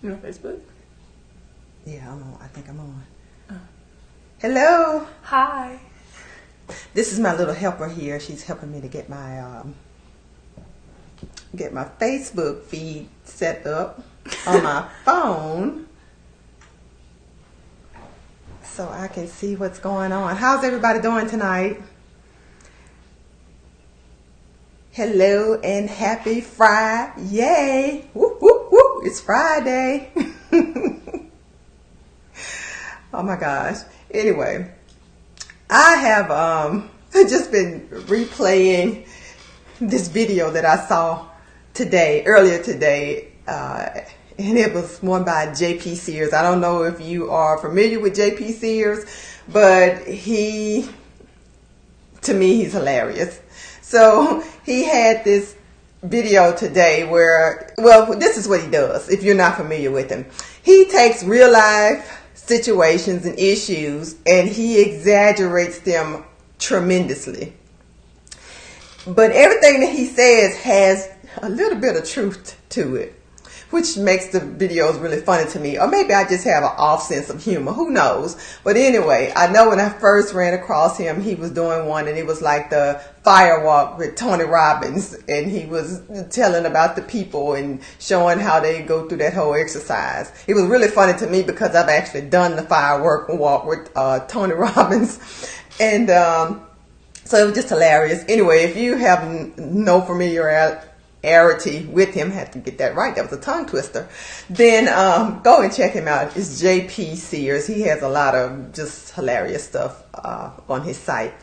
You on Facebook? Yeah, I'm on. I think I'm on. Oh. Hello. Hi. This is my little helper here. She's helping me to get my Facebook feed set up on my phone so I can see what's going on. How's everybody doing tonight? Hello and happy Friday. Yay. Whoop, whoop, whoop. It's Friday. Oh my gosh. Anyway, I have just been replaying this video that I saw earlier today, and it was one by JP Sears. I don't know if you are familiar with JP Sears, but to me, he's hilarious. So he had this video today where, well, this is what he does if you're not familiar with him. He takes real life situations and issues and he exaggerates them tremendously. But everything that he says has a little bit of truth to it, which makes the videos really funny to me. Or maybe I just have an off sense of humor. Who knows? But anyway, I know when I first ran across him, he was doing one and it was like the fire walk with Tony Robbins. And he was telling about the people and showing how they go through that whole exercise. It was really funny to me because I've actually done the firework walk with Tony Robbins. And so it was just hilarious. Anyway, if you have no familiarity with him, had to get that right, that was a tongue twister, then go and check him out. It's JP Sears. He has a lot of just hilarious stuff on his site.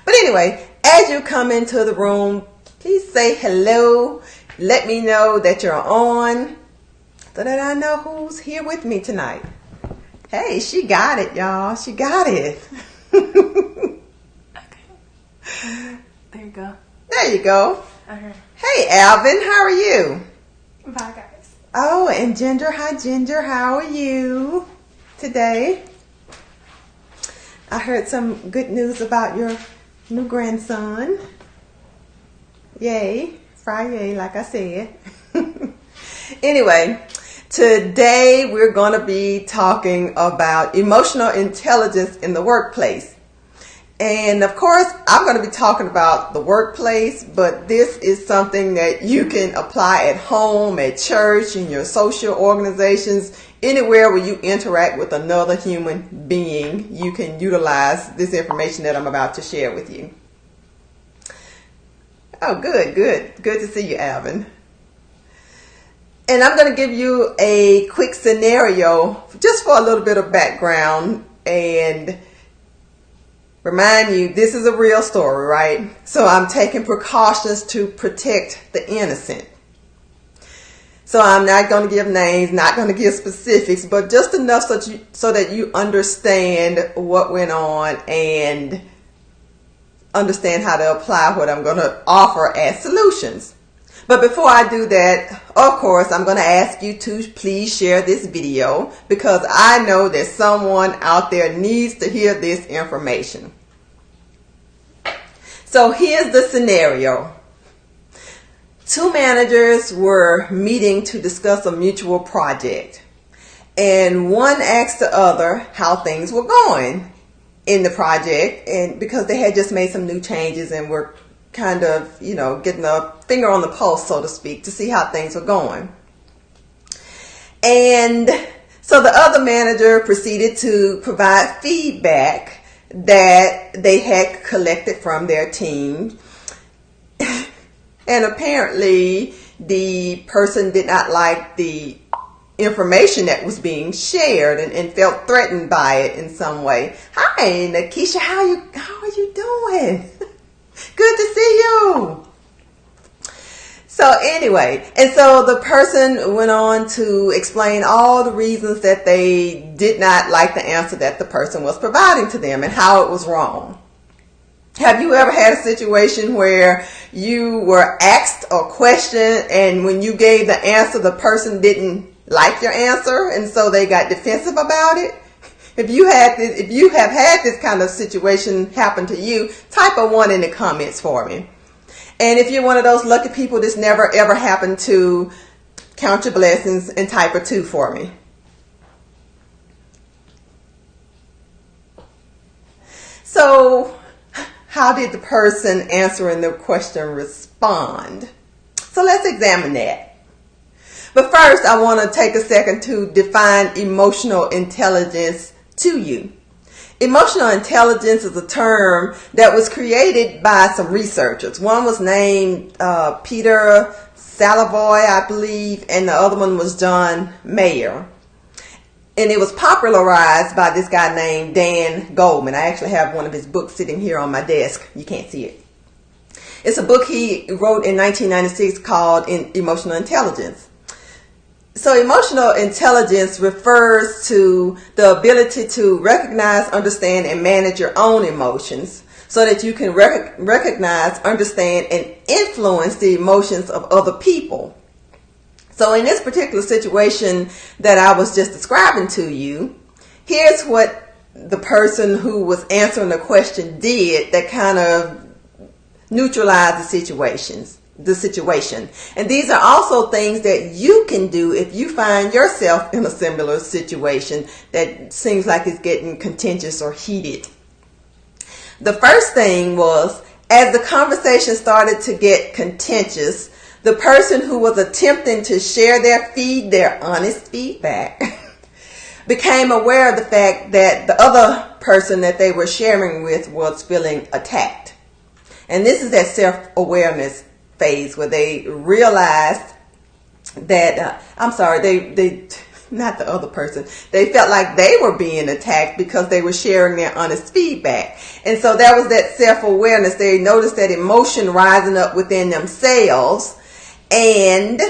But anyway, as you come into the room, please say hello. Let me know that you're on so that I know who's here with me tonight. Hey, she got it, y'all. She got it. Okay. There you go. There you go. Okay. Hey, Alvin, how are you? Bye, guys. Oh, and Ginger, hi Ginger, how are you today? I heard some good news about your new grandson. Yay, Friday, like I said. Anyway, today we're going to be talking about emotional intelligence in the workplace. And of course, I'm going to be talking about the workplace, but this is something that you can apply at home, at church, in your social organizations, anywhere where you interact with another human being. You can utilize this information that I'm about to share with you. Oh, good, good. Good to see you, Alvin. And I'm going to give you a quick scenario just for a little bit of background and remind you, this is a real story, right? So I'm taking precautions to protect the innocent. So I'm not going to give names, not going to give specifics, but just enough so that you understand what went on and understand how to apply what I'm going to offer as solutions. But before I do that, of course, I'm going to ask you to please share this video because I know that someone out there needs to hear this information. So here's the scenario. Two managers were meeting to discuss a mutual project, and one asked the other how things were going in the project, and because they had just made some new changes and were kind of, getting a finger on the pulse, so to speak, to see how things were going. And so the other manager proceeded to provide feedback that they had collected from their team. And apparently the person did not like the information that was being shared and felt threatened by it in some way. Hi, Nakisha, how are you doing? Good to see you. So anyway, and so the person went on to explain all the reasons that they did not like the answer that the person was providing to them and how it was wrong. Have you ever had a situation where you were asked a question and when you gave the answer, the person didn't like your answer and so they got defensive about it? If you have had this kind of situation happen to you, type a 1 in the comments for me. And if you're one of those lucky people this never ever happened to, count your blessings, and type a 2 for me. So, how did the person answering the question respond? So let's examine that. But first, I want to take a second to define emotional intelligence to you. Emotional intelligence is a term that was created by some researchers. One was named Peter Salovey, I believe, and the other one was John Mayer. And it was popularized by this guy named Dan Goleman. I actually have one of his books sitting here on my desk. You can't see it. It's a book he wrote in 1996 called Emotional Intelligence. So emotional intelligence refers to the ability to recognize, understand, and manage your own emotions so that you can recognize, understand, and influence the emotions of other people. So in this particular situation that I was just describing to you, here's what the person who was answering the question did that kind of neutralized the situation. And these are also things that you can do if you find yourself in a similar situation that seems like it's getting contentious or heated. The first thing was, as the conversation started to get contentious, the person who was attempting to share their honest feedback became aware of the fact that the other person that they were sharing with was feeling attacked. And this is that self-awareness phase where they realized that, they not the other person, they felt like they were being attacked because they were sharing their honest feedback. And so that was that self-awareness. They noticed that emotion rising up within themselves. And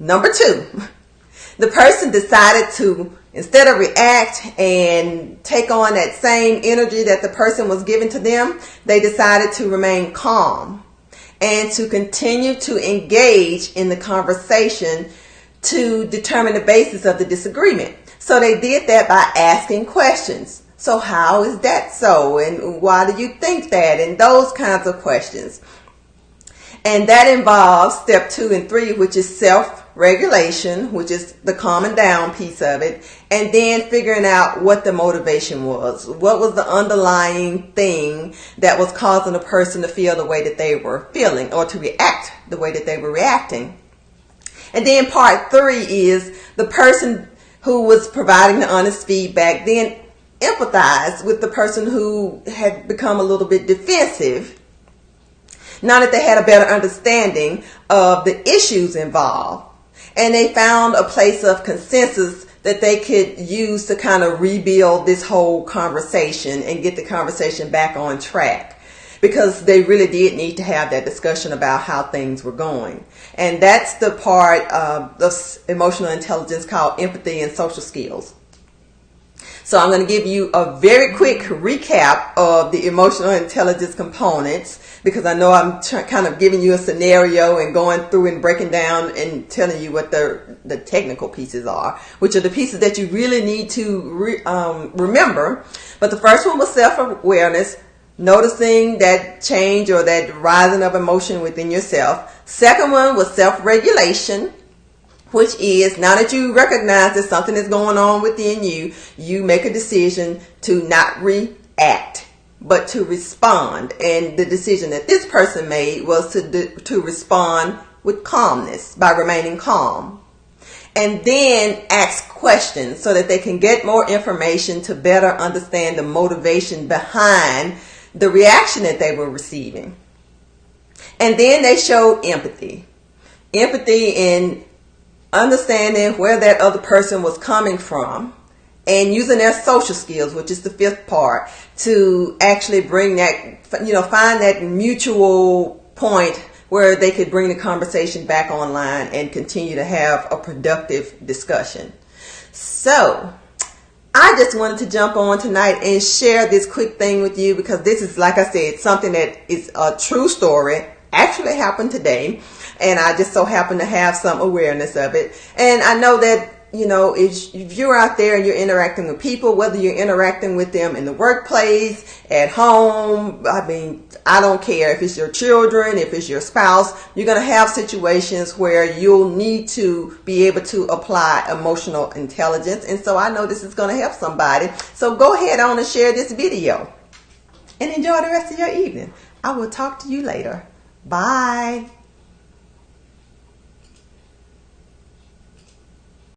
number 2, the person decided to, instead of react and take on that same energy that the person was giving to them, they decided to remain calm and to continue to engage in the conversation to determine the basis of the disagreement. So they did that by asking questions. So how is that so? And why do you think that? And those kinds of questions. And that involves step 2 and 3, which is self-regulation, which is the calming down piece of it. And then figuring out what the motivation was. What was the underlying thing that was causing the person to feel the way that they were feeling or to react the way that they were reacting. And then part 3 is the person who was providing the honest feedback then empathized with the person who had become a little bit defensive. Now that they had a better understanding of the issues involved, and they found a place of consensus that they could use to kind of rebuild this whole conversation and get the conversation back on track, because they really did need to have that discussion about how things were going. And that's the part of emotional intelligence called empathy and social skills. So I'm going to give you a very quick recap of the emotional intelligence components, because I know I'm kind of giving you a scenario and going through and breaking down and telling you what the technical pieces are, which are the pieces that you really need to remember. But the first one was self-awareness, noticing that change or that rising of emotion within yourself. Second one was self-regulation, which is now that you recognize that something is going on within you, you make a decision to not react, but to respond. And the decision that this person made was to respond with calmness, by remaining calm. And then ask questions so that they can get more information to better understand the motivation behind the reaction that they were receiving. And then they showed empathy. Empathy in understanding where that other person was coming from, and using their social skills, which is the 5th part, to actually bring that, find that mutual point where they could bring the conversation back online and continue to have a productive discussion. So I just wanted to jump on tonight and share this quick thing with you, because this is, like I said, something that is a true story, actually happened today. And I just so happen to have some awareness of it. And I know that, if you're out there and you're interacting with people, whether you're interacting with them in the workplace, at home, I don't care if it's your children, if it's your spouse, you're going to have situations where you'll need to be able to apply emotional intelligence. And so I know this is going to help somebody. So go ahead on and share this video and enjoy the rest of your evening. I will talk to you later. Bye.